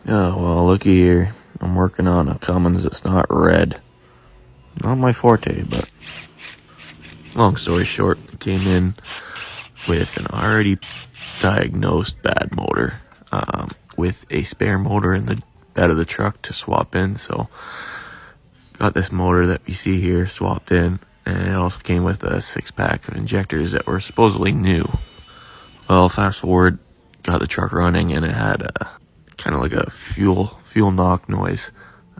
Oh, well, looky here. I'm working on a Cummins that's not red. Not my forte, but long story short, came in with an already diagnosed bad motor, with a spare motor in the bed of the truck to swap in. So got this motor that we see here swapped in, and it also came with a 6-pack of injectors that were supposedly new. Well, fast forward, got the truck running, and it had a kind of like a fuel knock noise.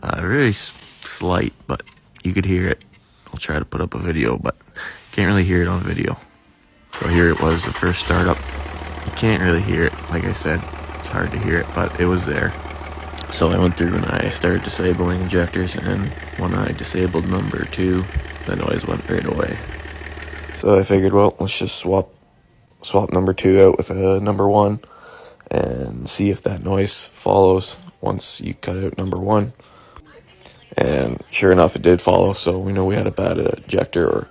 Very slight, but you could hear it. I'll try to put up a video, but can't really hear it on video. So here it was, the first startup. You can't really hear it. Like I said, it's hard to hear it, but it was there. So I went through and I started disabling injectors, and when I disabled number 2, the noise went right away. So I figured, well, let's just swap number 2 out with a number 1 and see if that noise follows once you cut out number 1. And sure enough, it did follow, so we know we had a bad injector.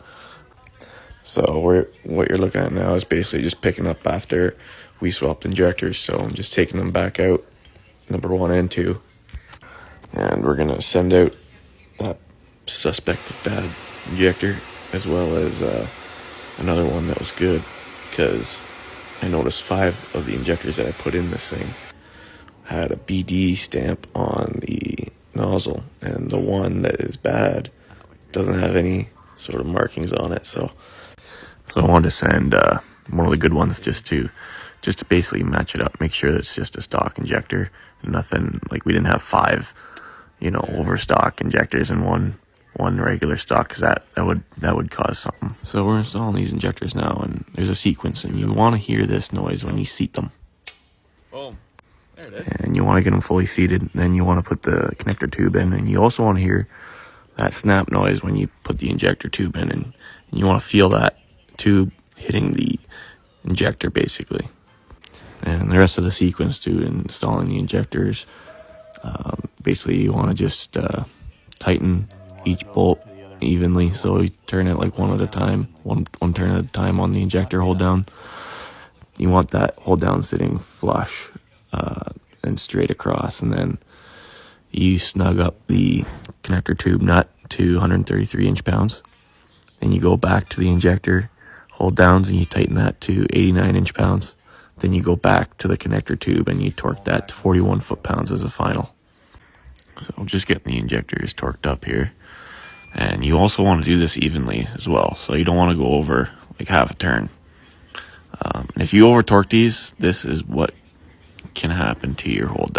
So what you're looking at now is basically just picking up after we swapped injectors. So I'm just taking them back out, number 1 and 2. And we're going to send out that suspected bad injector, as well as another one that was good, because I noticed 5 of the injectors that I put in this thing had a BD stamp on the nozzle, and the one that is bad doesn't have any sort of markings on it. So I wanted to send one of the good ones just to basically match it up, make sure that it's just a stock injector, nothing like we didn't have 5 overstock injectors in one regular stock, because that would cause something. So we're installing these injectors now, and there's a sequence, and you want to hear this noise when you seat them. Boom. There it is. And you want to get them fully seated, and then you want to put the connector tube in, and you also want to hear that snap noise when you put the injector tube in, and you want to feel that tube hitting the injector basically. And the rest of the sequence to installing the injectors, basically you want to just tighten each bolt evenly. So you turn it like one at a time, one turn at a time on the injector hold down. You want that hold down sitting flush and straight across, and then you snug up the connector tube nut to 133 inch-pounds. Then you go back to the injector hold downs and you tighten that to 89 inch-pounds. Then you go back to the connector tube and you torque that to 41 foot-pounds as a final. So just getting the injectors torqued up here. And you also want to do this evenly as well, so you don't want to go over like half a turn. And if you over torque these, this is what can happen to your hold down.